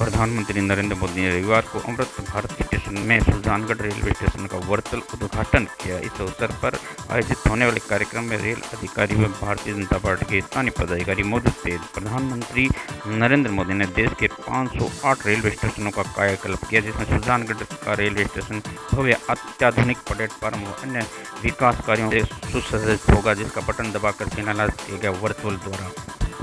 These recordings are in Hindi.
प्रधानमंत्री नरेंद्र मोदी ने रविवार को अमृत भारत स्टेशन में सुजानगढ़ रेलवे स्टेशन का वर्चुअल उद्घाटन किया। इस अवसर पर आयोजित होने वाले कार्यक्रम में रेल अधिकारी व भारतीय जनता पार्टी के स्थानीय पदाधिकारी मौजूद थे। प्रधानमंत्री नरेंद्र मोदी ने देश के 508 रेलवे स्टेशनों का कायाकल्प किया, जिसमें सुजानगढ़ का रेलवे स्टेशन भव्य अत्याधुनिक प्लेटफार्म व अन्य विकास कार्यों से सुसज्जित होगा, जिसका बटन दबाकर शिलान्यास किया गया। वर्चुअल द्वारा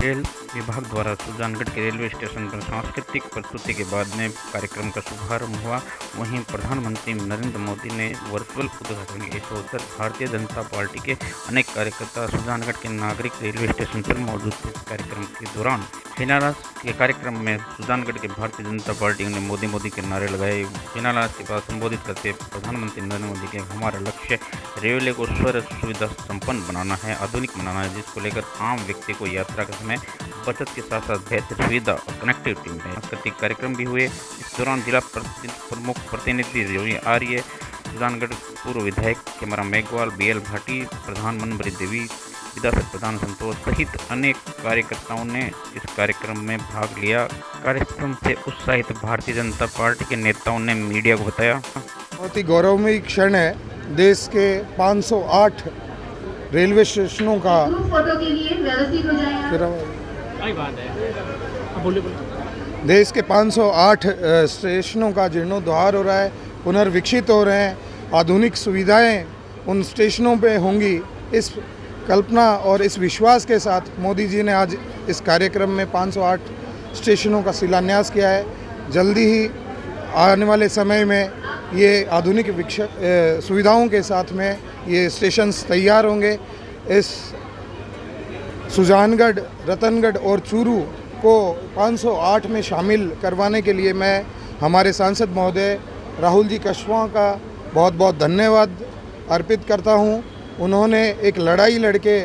रेल विभाग द्वारा सुजानगढ़ के रेलवे स्टेशन पर सांस्कृतिक प्रस्तुति के बाद में कार्यक्रम का शुभारंभ हुआ। वहीं प्रधानमंत्री नरेंद्र मोदी ने वर्चुअल उद्घाटन किया। इस अवसर भारतीय जनता पार्टी के अनेक कार्यकर्ता सुजानगढ़ के नागरिक रेलवे स्टेशन पर मौजूद थे। इस कार्यक्रम के दौरान शिलान्यास के कार्यक्रम में सुजानगढ़ के भारतीय जनता पार्टी ने मोदी के नारे लगाए। शिलान्यास के बाद संबोधित करते बेंदर नरेंद्र मोदी के हमारा लक्ष्य रेलवे को स्वर सुविधा संपन्न बनाना है, आधुनिक बनाना है, जिसको लेकर आम व्यक्ति को यात्रा के समय बचत के साथ साथ बेहतर सुविधा और कनेक्टिविटी में सांस्कृतिक कार्यक्रम भी हुए। इस दौरान जिला प्रमुख प्रतिनिधि योगी आर्य, सुजानगढ़ पूर्व विधायक कैमरा मेघवाल, BL भाटी, प्रधान मनभरी देवी, विधायक प्रधान संतोष सहित अनेक कार्यकर्ताओं ने इस कार्यक्रम में भाग लिया। कार्यक्रम से उत्साहित भारतीय जनता पार्टी के नेताओं ने मीडिया को बताया, बहुत ही गौरवमयी क्षण है। देश के 508 रेलवे स्टेशनों का देश के 508 स्टेशनों का जीर्णोद्धार हो रहा है, पुनर्विकसित हो रहे हैं, आधुनिक सुविधाएं उन स्टेशनों पे होंगी। इस कल्पना और इस विश्वास के साथ मोदी जी ने आज इस कार्यक्रम में 508 स्टेशनों का शिलान्यास किया है। जल्दी ही आने वाले समय में ये आधुनिक सुविधाओं के साथ में ये स्टेशंस तैयार होंगे। इस सुजानगढ़, रतनगढ़ और चूरू को 508 में शामिल करवाने के लिए मैं हमारे सांसद महोदय राहुल जी कशवाहा का बहुत बहुत धन्यवाद अर्पित करता हूं। उन्होंने एक लड़ाई लड़के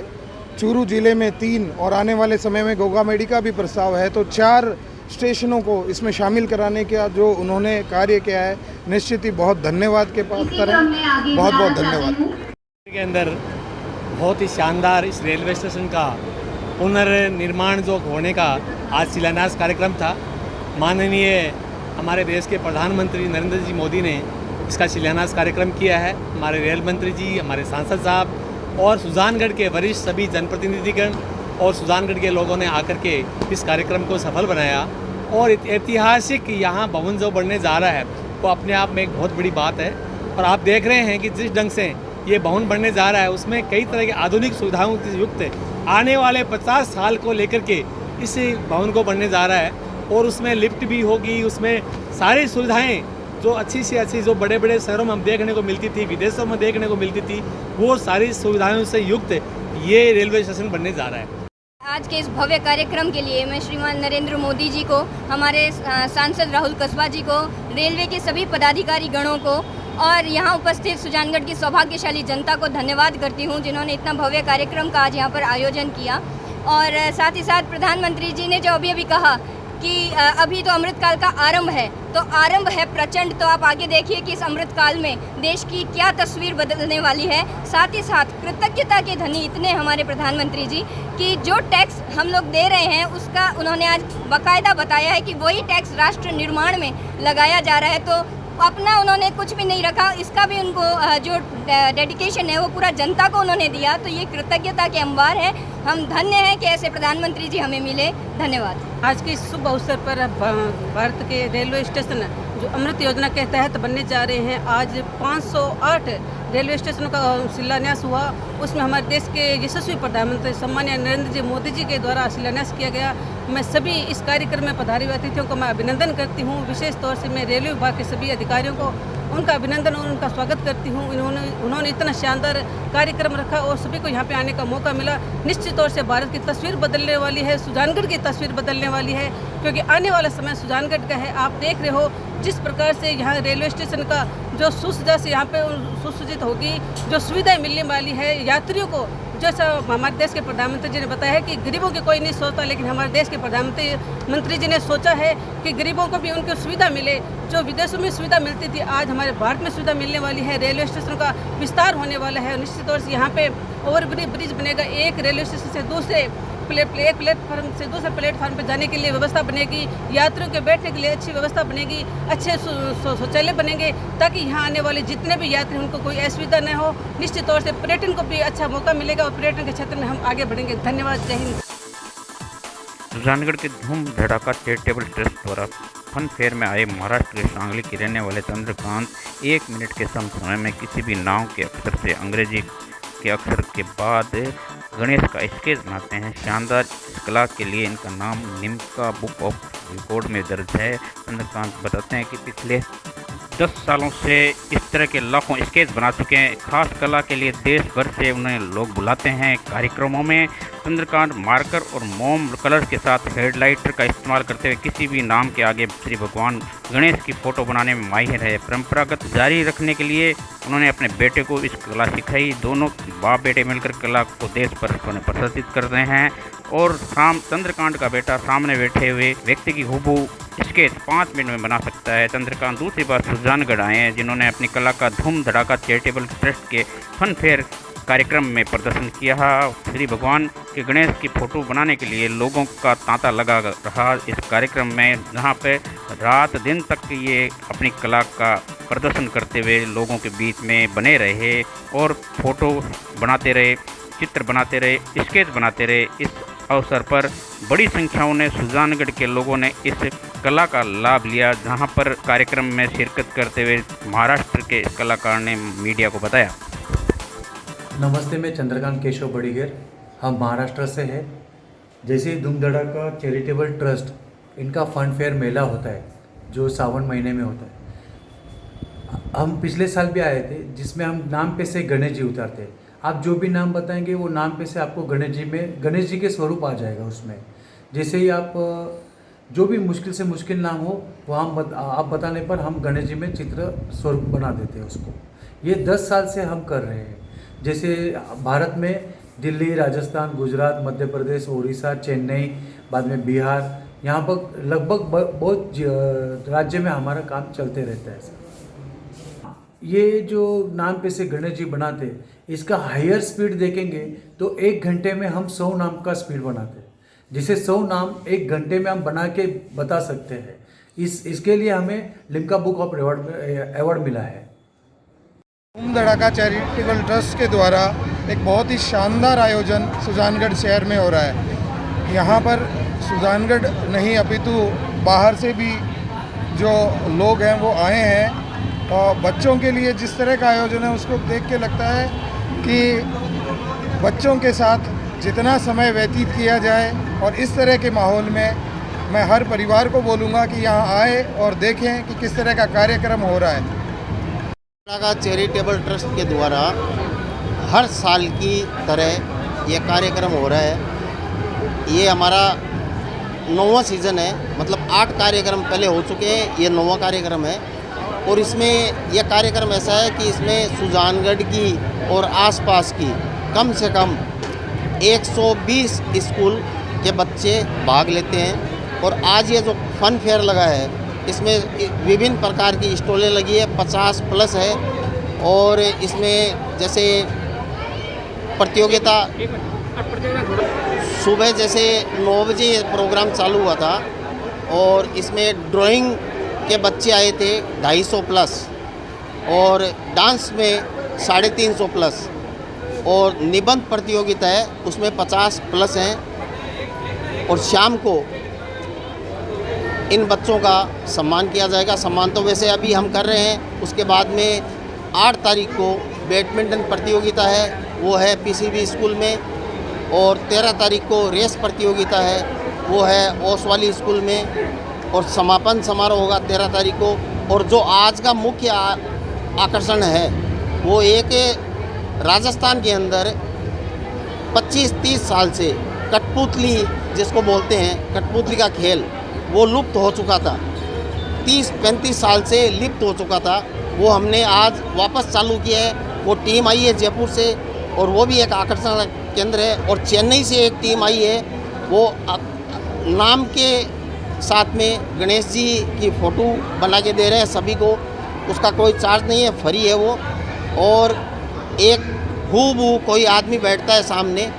चूरू ज़िले में 3 और आने वाले समय में गोगामेडी का भी प्रस्ताव है, तो 4 स्टेशनों को इसमें शामिल कराने का जो उन्होंने कार्य किया है, निश्चित ही बहुत धन्यवाद के पात्र हैं। बहुत बहुत धन्यवाद। के अंदर बहुत ही शानदार इस रेलवे स्टेशन का पुनर्निर्माण जो होने का आज शिलान्यास कार्यक्रम था। माननीय हमारे देश के प्रधानमंत्री नरेंद्र जी मोदी ने इसका शिलान्यास कार्यक्रम किया है। हमारे रेल मंत्री जी, हमारे सांसद साहब और सुजानगढ़ के वरिष्ठ सभी जनप्रतिनिधिगण और सुजानगढ़ के लोगों ने आकर के इस कार्यक्रम को सफल बनाया। और ऐतिहासिक यहाँ भवन जो बनने जा रहा है वो अपने आप में एक बहुत बड़ी बात है। और आप देख रहे हैं कि जिस ढंग से ये भवन बनने जा रहा है उसमें कई तरह की आधुनिक सुविधाओं से युक्त आने वाले 50 साल को लेकर के इस भवन को बनने जा रहा है। और उसमें लिफ्ट भी होगी, उसमें सारी सुविधाएँ जो अच्छी से अच्छी जो बड़े बड़े शहरों में हम देखने को मिलती थी, विदेशों में देखने को मिलती थी, वो सारी सुविधाओं से युक्त ये रेलवे स्टेशन बनने जा रहा है। आज के इस भव्य कार्यक्रम के लिए मैं श्रीमान नरेंद्र मोदी जी को, हमारे सांसद राहुल कस्बा जी को, रेलवे के सभी पदाधिकारी गणों को और यहाँ उपस्थित सुजानगढ़ की सौभाग्यशाली जनता को धन्यवाद करती हूँ, जिन्होंने इतना भव्य कार्यक्रम का आज यहाँ पर आयोजन किया। और साथ ही साथ प्रधानमंत्री जी ने जो अभी कहा कि अभी तो अमृतकाल का आरंभ है, तो आरंभ है प्रचंड। तो आप आगे देखिए कि इस अमृतकाल में देश की क्या तस्वीर बदलने वाली है। साथ ही साथ कृतज्ञता के धनी इतने हमारे प्रधानमंत्री जी कि जो टैक्स हम लोग दे रहे हैं उसका उन्होंने आज बाकायदा बताया है कि वही टैक्स राष्ट्र निर्माण में लगाया जा रहा है। तो अपना उन्होंने कुछ भी नहीं रखा, इसका भी उनको जो डेडिकेशन है वो पूरा जनता को उन्होंने दिया। तो ये कृतज्ञता के अंबार है। हम धन्य हैं कि ऐसे प्रधानमंत्री जी हमें मिले। धन्यवाद। आज के शुभ अवसर पर भारत के रेलवे स्टेशन जो अमृत योजना के तहत बनने जा रहे हैं, आज 508 रेलवे स्टेशनों का शिलान्यास हुआ। उसमें हमारे देश के यशस्वी प्रधानमंत्री सम्मानीय नरेंद्र जी मोदी जी के द्वारा शिलान्यास किया गया। मैं सभी इस कार्यक्रम में पधारे हुए अतिथियों को मैं अभिनंदन करती हूँ। विशेष तौर से मैं रेलवे विभाग के सभी अधिकारियों को उनका अभिनंदन और उनका स्वागत करती हूँ। उन्होंने इतना शानदार कार्यक्रम रखा और सभी को यहाँ पे आने का मौका मिला। निश्चित तौर से भारत की तस्वीर बदलने वाली है, सुजानगढ़ की तस्वीर बदलने वाली है, क्योंकि आने वाला समय सुजानगढ़ का है। आप देख रहे हो जिस प्रकार से यहाँ रेलवे स्टेशन का जो सुसज्जा से यहाँ पे सुसज्जित होगी, जो सुविधाएं मिलने वाली है यात्रियों को। जैसा हमारे देश के प्रधानमंत्री जी ने बताया है कि गरीबों की कोई नहीं सोचता, लेकिन हमारे देश के प्रधानमंत्री जी ने सोचा है कि गरीबों को भी उनकी सुविधा मिले। जो विदेशों में सुविधा मिलती थी, आज हमारे भारत में सुविधा मिलने वाली है। रेलवे स्टेशन का विस्तार होने वाला है। निश्चित तौर से यहाँ पे ओवरब्रिज बनेगा, एक रेलवे स्टेशन से दूसरे एक प्लेटफार्म से दूसरे प्लेटफार्म पर जाने के लिए व्यवस्था बनेगी, यात्रियों के बैठने के लिए अच्छी व्यवस्था बनेगी, अच्छे शौचालय बनेंगे ताकि यहाँ आने वाले जितने भी यात्री उनको कोई असुविधा न हो। निश्चित तौर से पर्यटन को भी अच्छा मौका मिलेगा और पर्यटन के क्षेत्र में हम आगे बढ़ेंगे। धन्यवाद। जय हिंद। सुजानगढ़ के धूम धड़ाका चैरिटेबल ट्रस्ट द्वारा फन फेयर में आए महाराष्ट्र के सांगली के रहने वाले चंद्रकांत 1 मिनट के समय में किसी भी नाम के अक्षर से अंग्रेजी के अक्षर के बाद गणेश का स्केच बनाते हैं। शानदार इस कला के लिए इनका नाम निम्का बुक ऑफ रिकॉर्ड में दर्ज है। चंद्रकांत बताते हैं कि पिछले 10 सालों से इस तरह के लाखों स्केच बना चुके हैं। खास कला के लिए देश भर से उन्हें लोग बुलाते हैं कार्यक्रमों में। चंद्रकांत मार्कर और मोम कलर्स के साथ हेडलाइटर का इस्तेमाल करते हुए किसी भी नाम के आगे श्री भगवान गणेश की फ़ोटो बनाने में माहिर है। परंपरागत जारी रखने के लिए उन्होंने अपने बेटे को इस कला सिखाई। दोनों बाप बेटे मिलकर कला को देश पर प्रदर्शित कर रहे हैं और चंद्रकांत का बेटा सामने बैठे हुए व्यक्ति की हूबहू स्केच 5 मिनट में बना सकता है। चंद्रकांत दूसरी बार सुजानगढ़ आए हैं, जिन्होंने अपनी कला का धूम धड़ाका चैरिटेबल ट्रस्ट के फन फेयर कार्यक्रम में प्रदर्शन किया। श्री भगवान के गणेश की फ़ोटो बनाने के लिए लोगों का तांता लगा रहा इस कार्यक्रम में, जहां पे रात दिन तक ये अपनी कला का प्रदर्शन करते हुए लोगों के बीच में बने रहे और फ़ोटो बनाते रहे, चित्र बनाते रहे, स्केच बनाते रहे। इस अवसर पर बड़ी संख्याओं ने सुजानगढ़ के लोगों ने इस कला का लाभ लिया, जहां पर कार्यक्रम में शिरकत करते हुए महाराष्ट्र के कलाकार ने मीडिया को बताया। नमस्ते, मैं चंद्रकांत केशव बड़ीगेर, हम महाराष्ट्र से हैं। जैसे ही धूम धड़ाका चैरिटेबल ट्रस्ट इनका फन फेयर मेला होता है जो सावन महीने में होता है। हम पिछले साल भी आए थे, जिसमें हम नाम पे से गणेश जी उतारते हैं। आप जो भी नाम बताएंगे वो नाम पे से आपको गणेश जी के स्वरूप आ जाएगा उसमें। जैसे ही आप जो भी मुश्किल से मुश्किल नाम हो वो आप बताने पर हम गणेश जी में चित्र स्वरूप बना देते हैं उसको। ये 10 साल से हम कर रहे हैं। जैसे भारत में दिल्ली, राजस्थान, गुजरात, मध्य प्रदेश, उड़ीसा, चेन्नई, बाद में बिहार, यहाँ पर लगभग बहुत राज्य में हमारा काम चलते रहता है। ये जो नाम पे से गणेश जी बनाते, इसका हायर स्पीड देखेंगे तो 1 घंटे में हम 100 नाम का स्पीड बनाते हैं। जिसे 100 नाम 1 घंटे में हम बना के बता सकते हैं। इसके लिए हमें लिम्का बुक ऑफ अवार्ड मिला है। धूम धड़ाका चैरिटेबल ट्रस्ट के द्वारा एक बहुत ही शानदार आयोजन सुजानगढ़ शहर में हो रहा है। यहाँ पर सुजानगढ़ नहीं अपितु बाहर से भी जो लोग हैं वो आए हैं और बच्चों के लिए जिस तरह का आयोजन है उसको देख के लगता है कि बच्चों के साथ जितना समय व्यतीत किया जाए और इस तरह के माहौल में मैं हर परिवार को बोलूँगा कि यहाँ आए और देखें कि किस तरह का कार्यक्रम हो रहा है। का चैरिटेबल ट्रस्ट के द्वारा हर साल की तरह ये कार्यक्रम हो रहा है। ये हमारा 9वां सीज़न है, मतलब 8 कार्यक्रम पहले हो चुके हैं, ये 9वां कार्यक्रम है। और इसमें यह कार्यक्रम ऐसा है कि इसमें सुजानगढ़ की और आसपास की कम से कम 120 स्कूल के बच्चे भाग लेते हैं। और आज ये जो फन फेयर लगा है इसमें विभिन्न प्रकार की स्टॉलें लगी है, 50 प्लस है। और इसमें जैसे प्रतियोगिता सुबह जैसे 9 बजे प्रोग्राम चालू हुआ था और इसमें ड्राइंग के बच्चे आए थे 250 प्लस और डांस में 350 प्लस और निबंध प्रतियोगिता है उसमें 50 प्लस हैं। और शाम को इन बच्चों का सम्मान किया जाएगा। सम्मान तो वैसे अभी हम कर रहे हैं। उसके बाद में 8 तारीख को बैडमिंटन प्रतियोगिता है, वो है पीसीबी स्कूल में। और 13 तारीख को रेस प्रतियोगिता है, वो है ओसवाली स्कूल में। और समापन समारोह होगा 13 तारीख को। और जो आज का मुख्य आकर्षण है वो एक राजस्थान के अंदर 25-30 साल से कठपुतली जिसको बोलते हैं, कठपुतली का खेल वो लुप्त हो चुका था, 30-35 साल से लिप्त हो चुका था। वो हमने आज वापस चालू किया है। वो टीम आई है जयपुर से और वो भी एक आकर्षण केंद्र है। और चेन्नई से एक टीम आई है, वो नाम के साथ में गणेश जी की फ़ोटो बना के दे रहे हैं सभी को। उसका कोई चार्ज नहीं है, फ्री है वो। और एक हूबहू कोई आदमी बैठता है सामने,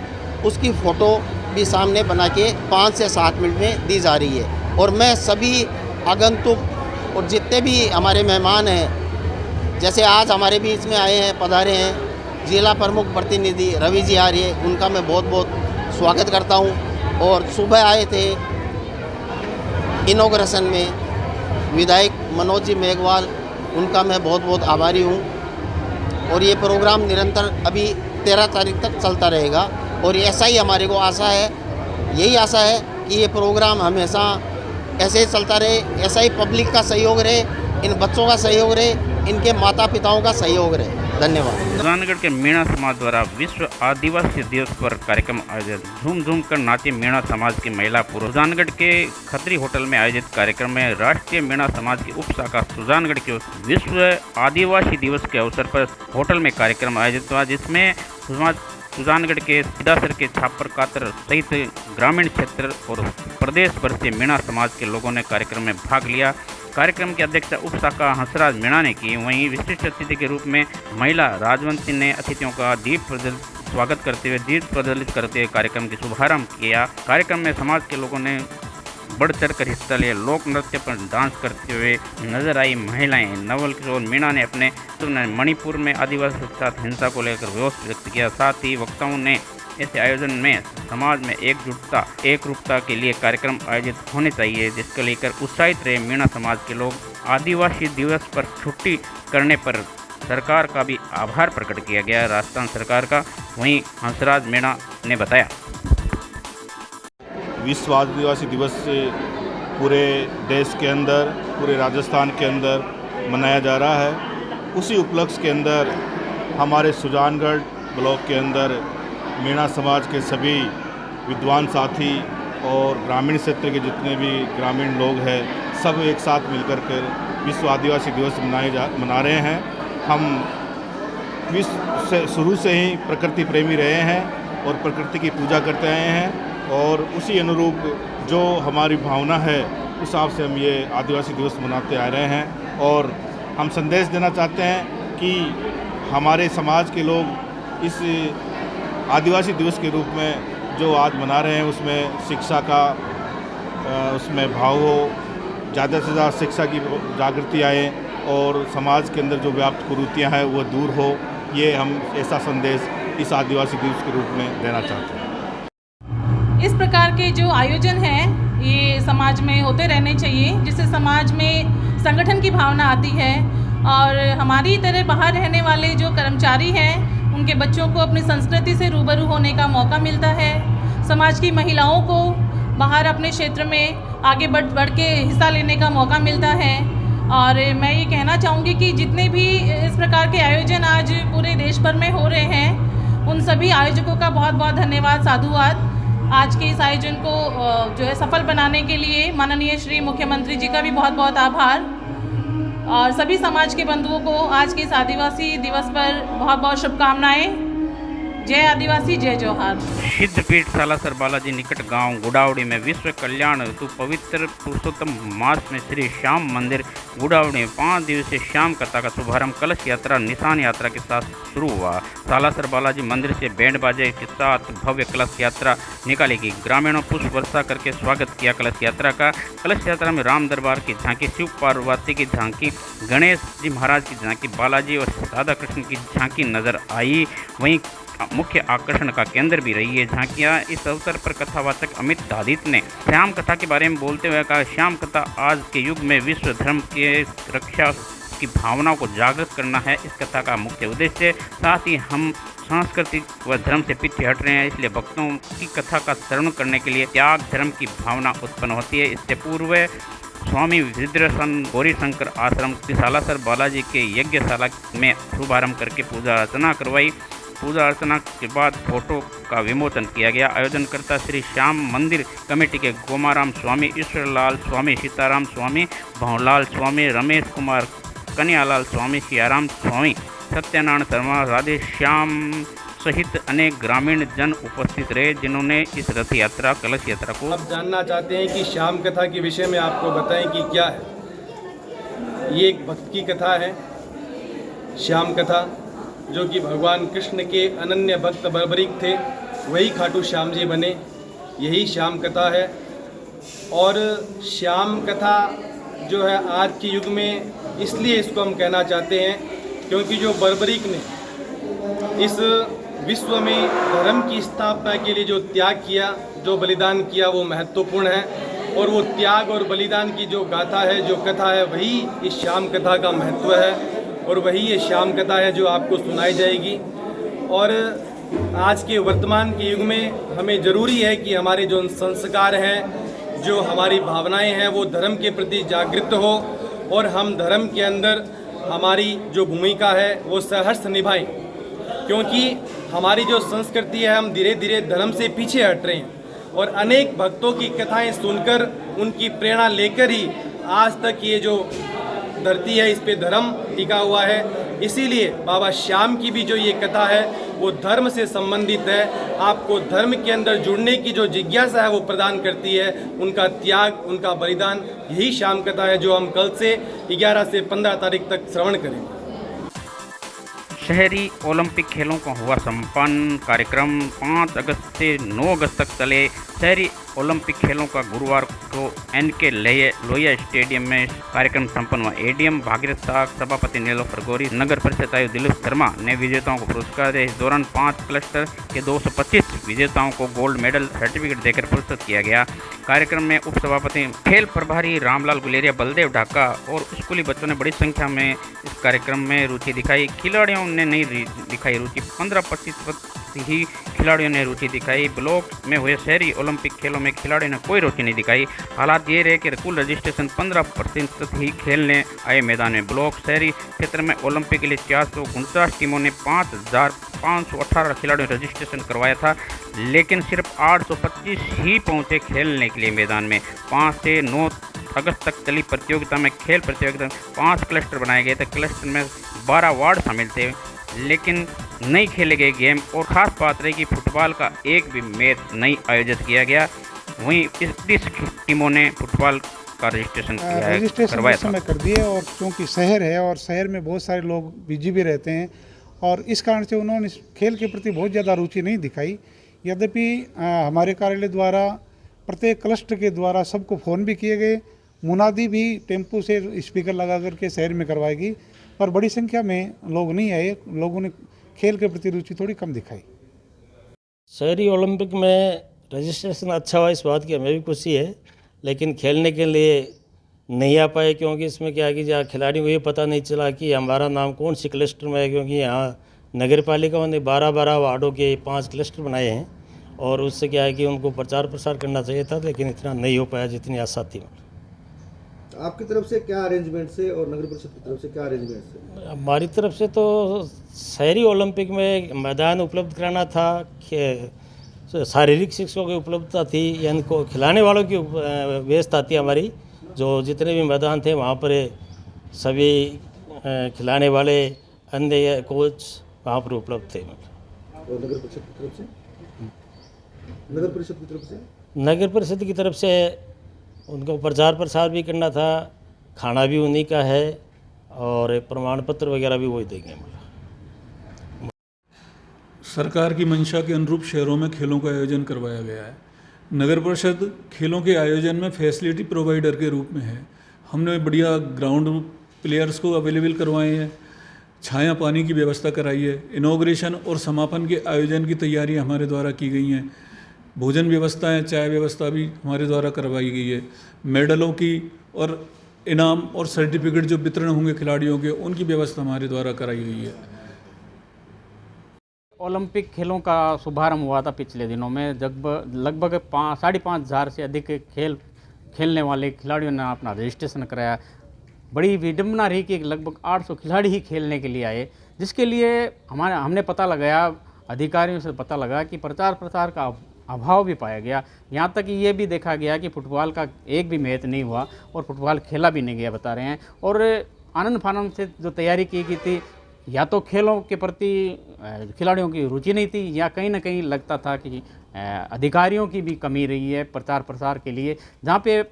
उसकी फ़ोटो भी सामने बना के 5 से 7 मिनट में दी जा रही है। और मैं सभी आगंतुक और जितने भी हमारे मेहमान हैं, जैसे आज हमारे बीच में आए हैं, पधारे हैं जिला प्रमुख प्रतिनिधि रवि जी आर्य, उनका मैं बहुत बहुत स्वागत करता हूं। और सुबह आए थे इनॉग्रेशन में विधायक मनोज जी मेघवाल, उनका मैं बहुत बहुत आभारी हूं। और ये प्रोग्राम निरंतर अभी 13 तारीख तक चलता रहेगा। और ऐसा ही हमारे को आशा है, यही आशा है कि ये प्रोग्राम हमेशा ऐसे ही चलता रहे, ऐसा ही पब्लिक का सहयोग रहे, इन बच्चों का सहयोग रहे, इनके माता पिताओं का सहयोग रहे। धन्यवाद। सुजानगढ़ के मीणा समाज द्वारा विश्व आदिवासी दिवस पर कार्यक्रम आयोजित। झूम झूम कर नाचे मीणा समाज की महिला पुरुष। सुजानगढ़ के खत्री होटल में आयोजित कार्यक्रम में राष्ट्रीय मीणा समाज की उप शाखा सुजानगढ़ के विश्व आदिवासी दिवस के अवसर पर होटल में कार्यक्रम आयोजित हुआ, जिसमें सुजानगढ़ के सीधासर के छापर कातर सहित ग्रामीण क्षेत्र और प्रदेश भर से मीणा समाज के लोगों ने कार्यक्रम में भाग लिया। कार्यक्रम की अध्यक्षता उप शाखा हंसराज मीणा ने की। वहीं विशिष्ट अतिथि के रूप में महिला राजवंती ने अतिथियों का दीप प्रज्वलित स्वागत करते हुए कार्यक्रम की शुभारंभ किया। कार्यक्रम में समाज के लोगों ने बढ़ चढ़ कर हिस्सा लिया। लोक नृत्य पर डांस करते हुए नजर आई महिलाएं। नवल किशोर मीणा ने अपने मणिपुर में आदिवासी के साथ हिंसा को लेकर रोष व्यक्त किया। साथ ही वक्ताओं ने ऐसे आयोजन में समाज में एकरूपता के लिए कार्यक्रम आयोजित होने चाहिए, जिसको लेकर उत्साहित रहे मीणा समाज के लोग। आदिवासी दिवस पर छुट्टी करने पर सरकार का भी आभार प्रकट किया गया, राजस्थान सरकार का। वहीं हंसराज मीणा ने बताया, विश्व आदिवासी दिवस से पूरे देश के अंदर, पूरे राजस्थान के अंदर मनाया जा रहा है। उसी उपलक्ष्य के अंदर हमारे सुजानगढ़ ब्लॉक के अंदर मीणा समाज के सभी विद्वान साथी और ग्रामीण क्षेत्र के जितने भी ग्रामीण लोग हैं, सब एक साथ मिलकर के विश्व आदिवासी दिवस मना रहे हैं। हम विश्व से शुरू से ही प्रकृति प्रेमी रहे हैं और प्रकृति की पूजा करते आए हैं, और उसी अनुरूप जो हमारी भावना है उस हिसाब से हम ये आदिवासी दिवस मनाते आ रहे हैं। और हम संदेश देना चाहते हैं कि हमारे समाज के लोग इस आदिवासी दिवस के रूप में जो आज मना रहे हैं, उसमें शिक्षा का उसमें भाव हो, ज़्यादा से ज़्यादा शिक्षा की जागृति आए और समाज के अंदर जो व्याप्त कुरीतियाँ हैं वो दूर हो। ये हम ऐसा संदेश इस आदिवासी दिवस के रूप में देना चाहते हैं। इस प्रकार के जो आयोजन हैं ये समाज में होते रहने चाहिए, जिससे समाज में संगठन की भावना आती है और हमारी तरह बाहर रहने वाले जो कर्मचारी हैं उनके बच्चों को अपनी संस्कृति से रूबरू होने का मौका मिलता है। समाज की महिलाओं को बाहर अपने क्षेत्र में आगे बढ़ के हिस्सा लेने का मौका मिलता है। और मैं ये कहना चाहूँगी कि जितने भी इस प्रकार के आयोजन आज पूरे देश भर में हो रहे हैं, उन सभी आयोजकों का बहुत बहुत धन्यवाद, साधुवाद। आज के इस आयोजन को जो है सफल बनाने के लिए माननीय श्री मुख्यमंत्री जी का भी बहुत बहुत आभार, और सभी समाज के बंधुओं को आज के इस आदिवासी दिवस पर बहुत बहुत शुभकामनाएं। जय आदिवासी, जय जोहार। सिद्धपीठ सालासर बालाजी निकट गांव गुड़ावड़ी में विश्व कल्याण हेतु पवित्र पुरुषोत्तम मास में श्री श्याम मंदिर गुड़ावड़ी में 5 दिवसीय श्याम कथा का शुभारंभ कलश यात्रा निशान यात्रा के साथ शुरू हुआ। सालासर बालाजी मंदिर से बैंड बाजे के साथ भव्य कलश यात्रा निकाली गई। ग्रामीणों पुष्प वर्षा करके स्वागत किया कलश यात्रा का। कलश यात्रा में राम दरबार की झांकी, शिव पार्वती की झांकी, गणेश जी महाराज की झांकी, बालाजी और राधा कृष्ण की झांकी नजर आई। वहीं मुख्य आकर्षण का केंद्र भी रही है झांकियाँ। इस अवसर पर कथावाचक अमित दादित ने श्याम कथा के बारे में बोलते हुए कहा, श्याम कथा आज के युग में विश्व धर्म के रक्षा की भावना को जागृत करना है इस कथा का मुख्य उद्देश्य। साथ ही हम सांस्कृतिक व धर्म से पीछे हट रहे हैं, इसलिए भक्तों की कथा का श्रवण करने के लिए त्याग धर्म की भावना उत्पन्न होती है। इससे पूर्व स्वामी विद्यासन गौरी शंकर आश्रम सालासर बालाजी के यज्ञशाला में शुभारंभ करके पूजा अर्चना करवाई। पूजा अर्चना के बाद फोटो का विमोचन किया गया। आयोजनकर्ता श्री श्याम मंदिर कमेटी के गोमाराम स्वामी, ईश्वरलाल स्वामी, सीताराम स्वामी, भवलाल स्वामी, रमेश कुमार, कन्यालाल स्वामी, सियाराम स्वामी, सत्यनारायण शर्मा, राधे श्याम सहित अनेक ग्रामीण जन उपस्थित रहे, जिन्होंने इस रथ यात्रा कलश यात्रा को। आप जानना चाहते हैं कि श्याम कथा के विषय में आपको बताएं कि क्या है। ये एक भक्त की कथा है, श्याम कथा, जो कि भगवान कृष्ण के अनन्य भक्त बर्बरीक थे, वही खाटू श्याम जी बने। यही श्याम कथा है। और श्याम कथा जो है आज के युग में इसलिए इसको हम कहना चाहते हैं क्योंकि जो बर्बरीक ने इस विश्व में धर्म की स्थापना के लिए जो त्याग किया, जो बलिदान किया, वो महत्वपूर्ण है। और वो त्याग और बलिदान की जो गाथा है, जो कथा है, वही इस श्याम कथा का महत्व है और वही ये श्याम कथा है जो आपको सुनाई जाएगी। और आज के वर्तमान के युग में हमें ज़रूरी है कि हमारे जो संस्कार हैं, जो हमारी भावनाएं हैं, वो धर्म के प्रति जागृत हो और हम धर्म के अंदर हमारी जो भूमिका है वो सहर्ष निभाएं। क्योंकि हमारी जो संस्कृति है, हम धीरे धीरे धर्म से पीछे हट रहे हैं और अनेक भक्तों की कथाएं सुनकर उनकी प्रेरणा लेकर ही आज तक ये जो धरती है इस पे धर्म टिका हुआ है। इसीलिए बाबा श्याम की भी जो ये कथा है वो धर्म से संबंधित है। आपको धर्म के अंदर जुड़ने की जो जिज्ञासा है वो प्रदान करती है। उनका त्याग, उनका बलिदान, यही श्याम कथा है जो हम कल से 11 से 15 तारीख तक श्रवण करेंगे। शहरी ओलंपिक खेलों का हुआ संपन्न। कार्यक्रम 5 अगस्त से 9 अगस्त तक चले। शहरी ओलंपिक खेलों का गुरुवार को NK लोहिया स्टेडियम में कार्यक्रम संपन्न हुआ। ADM भागीरथ शाह, सभापति नीलोफर गौरी, नगर परिषद आयुक्त दिलीप शर्मा ने विजेताओं को पुरस्कार दिए। इस दौरान 5 क्लस्टर के 225 विजेताओं को गोल्ड मेडल सर्टिफिकेट देकर पुरस्कृत किया गया। कार्यक्रम में उप सभापति खेल प्रभारी रामलाल गुलेरिया, बलदेव ढाका और स्कूली बच्चों ने बड़ी संख्या में इस कार्यक्रम में रुचि दिखाई। खिलाड़ियों ने नहीं दिखाई रुचि, 15% ही खिलाड़ियों ने रुचि दिखाई। ब्लॉक में हुए शहरी ओलंपिक खेलों में खिलाड़ियों ने कोई रुचि नहीं दिखाई। हालात ये रहे कि कुल रजिस्ट्रेशन 15% ही खेलने आए मैदान में। ब्लॉक शहरी क्षेत्र में ओलंपिक के लिए 449 टीमों ने 5,518 खिलाड़ियों ने रजिस्ट्रेशन करवाया था, लेकिन सिर्फ 825 ही पहुंचे खेलने के लिए मैदान में। 5 से 9 अगस्त तक चली प्रतियोगिता में खेल प्रतियोगिता में 5 क्लस्टर बनाए गए थे। क्लस्टर में 12 वार्ड शामिल थे, लेकिन नहीं खेले गए गेम। और ख़ास बात रही कि फुटबॉल का एक भी मैच नहीं आयोजित किया गया। वहीं 30 टीमों ने फुटबॉल का रजिस्ट्रेशन करवाया था। कर दिए। और क्योंकि शहर है और शहर में बहुत सारे लोग बिजी भी रहते हैं और इस कारण से उन्होंने खेल के प्रति बहुत ज़्यादा रुचि नहीं दिखाई। यद्यपि हमारे कार्यालय द्वारा प्रत्येक क्लस्टर के द्वारा सबको फ़ोन भी किए गए, मुनादी भी टेम्पो से स्पीकर लगा करके शहर में करवाएगी, पर बड़ी संख्या में लोग नहीं आए। लोगों ने खेल के प्रति रुचि थोड़ी कम दिखाई। शहरी ओलंपिक में रजिस्ट्रेशन अच्छा हुआ, इस बात की हमें भी खुशी है, लेकिन खेलने के लिए नहीं आ पाए क्योंकि इसमें क्या है कि जहाँ खिलाड़ियों को ये पता नहीं चला कि हमारा नाम कौन सी क्लस्टर में है। क्योंकि यहाँ नगर पालिका ने 12 वार्डों के 5 क्लस्टर बनाए हैं और उससे क्या है कि उनको प्रचार प्रसार करना चाहिए था, लेकिन इतना नहीं हो पाया जितनी आशा थी। आपकी तरफ से क्या अरेंजमेंट से और नगर परिषद की तरफ से क्या अरेंजमेंट से? हमारी तरफ से तो शहरी ओलंपिक में मैदान उपलब्ध कराना था, शारीरिक शिक्षकों की उपलब्धता थी, यानी को खिलाने वालों की व्यवस्था थी। हमारी जो जितने भी मैदान थे वहाँ पर सभी खिलाने वाले अन्य कोच वहाँ पर उपलब्ध थे। और नगर परिषद की तरफ से? नगर परिषद की तरफ से? नगर परिषद की तरफ से उनको प्रचार प्रसार भी करना था, खाना भी उन्हीं का है और प्रमाण पत्र वगैरह भी वही देंगे। सरकार की मंशा के अनुरूप शहरों में खेलों का आयोजन करवाया गया है। नगर परिषद खेलों के आयोजन में फैसिलिटी प्रोवाइडर के रूप में है। हमने बढ़िया ग्राउंड प्लेयर्स को अवेलेबल करवाए हैं, छाया पानी की व्यवस्था कराई है, इनॉग्रेशन और समापन के आयोजन की तैयारियां हमारे द्वारा की गई हैं। भोजन व्यवस्थाएं, चाय व्यवस्था भी हमारे द्वारा करवाई गई है। मेडलों की और इनाम और सर्टिफिकेट जो वितरण होंगे खिलाड़ियों के, उनकी व्यवस्था हमारे द्वारा कराई गई है। ओलंपिक खेलों का शुभारंभ हुआ था पिछले दिनों में। लगभग 5,500 से अधिक खेलने वाले खिलाड़ियों ने अपना रजिस्ट्रेशन कराया। बड़ी विडम्बना रही कि लगभग 800 खिलाड़ी ही खेलने के लिए आए, जिसके लिए हमने पता लगाया, अधिकारियों से पता लगा कि प्रचार प्रसार का अभाव भी पाया गया। यहाँ तक कि ये भी देखा गया कि फुटबॉल का एक भी मैच नहीं हुआ और फुटबॉल खेला भी नहीं गया, बता रहे हैं। और आनंद फानंद से जो तैयारी की गई थी, या तो खेलों के प्रति खिलाड़ियों की रुचि नहीं थी, या कहीं ना कहीं लगता था कि अधिकारियों की भी कमी रही है प्रचार प्रसार के लिए। जहाँ पे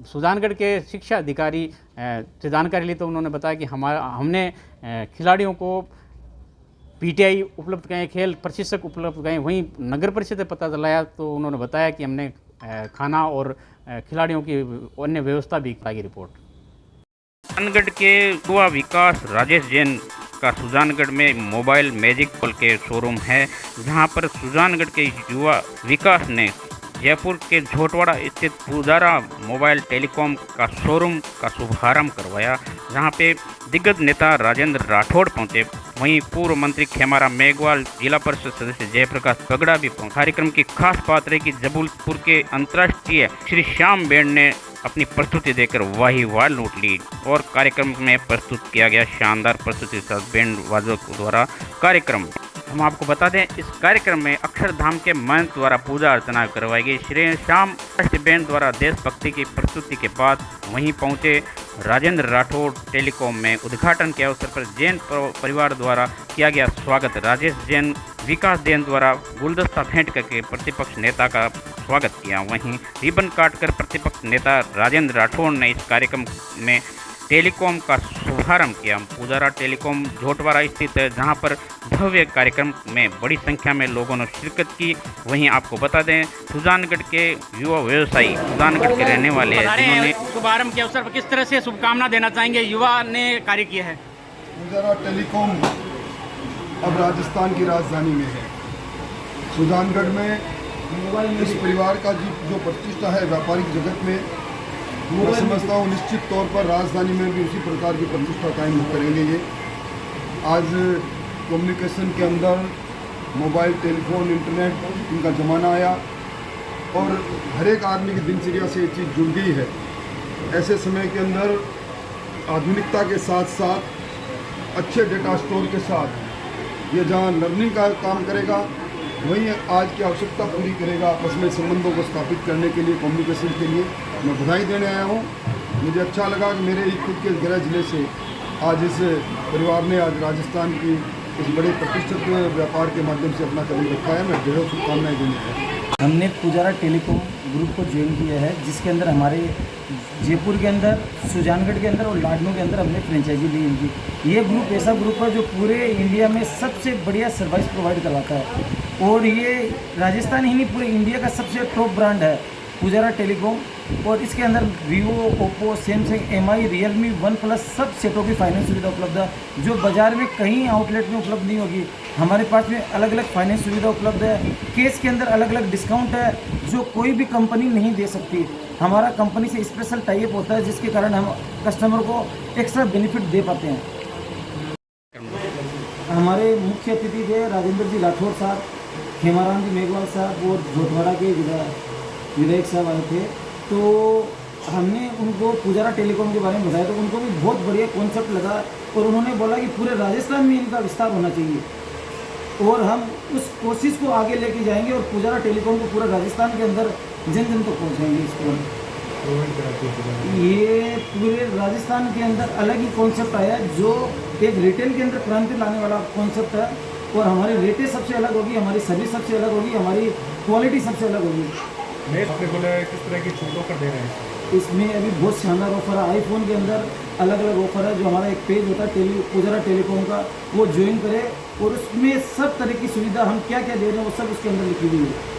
सुजानगढ़ के शिक्षा अधिकारी से जानकारी ली तो उन्होंने बताया कि हमने खिलाड़ियों को पीटीआई उपलब्ध कराए, खेल प्रशिक्षक उपलब्ध कराए। वहीं नगर परिषद से पता चलाया तो उन्होंने बताया कि हमने खाना और खिलाड़ियों की अन्य व्यवस्था भी की। रिपोर्ट सुजानगढ़ के युवा विकास राजेश जैन का सुजानगढ़ में मोबाइल मैजिक पल के शोरूम है, जहां पर सुजानगढ़ के युवा विकास ने जयपुर के झोटवाड़ा स्थित पुजारा मोबाइल टेलीकॉम का शोरूम का शुभारंभ करवाया, जहां पे दिग्गज नेता राजेंद्र राठौड़ पहुंचे। वहीं पूर्व मंत्री खेमाराम मेघवाल, जिला परिषद सदस्य जयप्रकाश पगड़ा भी पहुंचे। कार्यक्रम की खास बात रही कि जबलपुर के अंतर्राष्ट्रीय श्री श्याम बैंड ने अपनी प्रस्तुति देकर वाहीवाल लूट ली और कार्यक्रम में प्रस्तुत किया गया शानदार प्रस्तुति के साथ बैंड वादक द्वारा कार्यक्रम। हम आपको बता दें, इस कार्यक्रम में अक्षरधाम के महंत द्वारा पूजा अर्चना करवाई गई। श्री श्याम बैंड द्वारा देशभक्ति की प्रस्तुति के बाद वहीं पहुंचे राजेंद्र राठौड़। टेलीकॉम में उद्घाटन के अवसर पर जैन परिवार द्वारा किया गया स्वागत। राजेश जैन, विकास जैन द्वारा गुलदस्ता भेंट करके प्रतिपक्ष नेता का स्वागत किया। वहीं रिबन काटकर प्रतिपक्ष नेता राजेंद्र राठौड़ ने इस कार्यक्रम में टेलीकॉम का शुभारंभ किया। पुजारा टेलीकॉम झोटवाड़ा स्थित है, जहां पर भव्य कार्यक्रम में बड़ी संख्या में लोगों ने शिरकत की। वहीं आपको बता दें, सुजानगढ़ के युवा व्यवसायी सुजानगढ़ के रहने वाले हैं, जिन्होंने शुभारंभ के अवसर पर किस तरह से शुभकामना देना चाहेंगे? युवा ने कार्य किया है। पुजारा टेलीकॉम अब राजस्थान की राजधानी में है। सुजानगढ़ में इस परिवार का जो प्रतिष्ठा है व्यापारिक जगत में, मैं समझता हूँ निश्चित तौर पर राजधानी में भी उसी प्रकार की प्रतिष्ठा कायम करेंगे। ये आज कम्युनिकेशन के अंदर मोबाइल, टेलीफोन, इंटरनेट इनका ज़माना आया और हर एक आदमी की दिनचर्या से ये चीज़ जुड़ गई है। ऐसे समय के अंदर आधुनिकता के साथ साथ अच्छे डेटा स्टोर के साथ ये जहाँ लर्निंग का काम करेगा, वहीं आज की आवश्यकता पूरी करेगा। आपस में संबंधों को स्थापित करने के लिए, कम्युनिकेशन के लिए मैं बधाई देने आया हूँ। मुझे अच्छा लगा कि मेरे ही खुद के गृह जिले से आज इस परिवार ने आज राजस्थान की इस बड़े प्रतिष्ठित व्यापार के माध्यम से अपना कदम रखा है। मैं ढेरों शुभकामनाएं देने आया हूँ। हमने पुजारा टेलीकॉम ग्रुप को ज्वाइन किया है, जिसके अंदर हमारे जयपुर के अंदर, सुजानगढ़ के अंदर और लाडनू के अंदर हमने फ्रेंचाइजी ली इनकी। ये ग्रुप ऐसा ग्रुप है जो पूरे इंडिया में सबसे बढ़िया सर्विस प्रोवाइड करवाता है और ये राजस्थान ही नहीं पूरे इंडिया का सबसे टॉप ब्रांड है पुजारा टेलीकॉम। और इसके अंदर Vivo, Oppo, Samsung, MI, Realme, one plus सब सेटों की फाइनेंस सुविधा उपलब्ध है, जो बाज़ार में कहीं आउटलेट में उपलब्ध नहीं होगी। हमारे पास में अलग अलग फाइनेंस सुविधा उपलब्ध है। केस के अंदर अलग अलग डिस्काउंट है जो कोई भी कंपनी नहीं दे सकती। हमारा कंपनी से स्पेशल टाई अप होता है, जिसके कारण हम कस्टमर को एक्स्ट्रा बेनिफिट दे पाते हैं। हमारे मुख्य अतिथि थे राजेंद्र जी राठौड़ साहब, खेमाराम जी मेघवाल साहब और झोटवाड़ा के विधायक साहब आए थे। तो हमने उनको पुजारा टेलीकॉम के बारे में बताया तो उनको भी बहुत बढ़िया कॉन्सेप्ट लगा और उन्होंने बोला कि पूरे राजस्थान में इनका विस्तार होना चाहिए और हम उस कोशिश को आगे लेके जाएंगे और पुजारा टेलीकॉम को पूरे राजस्थान के अंदर जन जन तक पहुँचाएंगे। इसको ये पूरे राजस्थान के अंदर अलग ही कॉन्सेप्ट आया जो एक रिटेल के अंदर क्रांति लाने वाला कॉन्सेप्ट है और हमारी रेटें सबसे अलग होगी, हमारी सर्विस सबसे अलग होगी, हमारी क्वालिटी सबसे अलग होगी। किस तरह की छूटों पर दे रहे हैं? इसमें अभी बहुत शानदार ऑफर है। आईफोन के अंदर अलग अलग ऑफर है। जो हमारा एक पेज होता है पुजारा टेलीकॉम का, वो ज्वाइन करें और उसमें सब तरह की सुविधा हम क्या क्या दे रहे हैं वो सब उसके अंदर लिखी हुई है।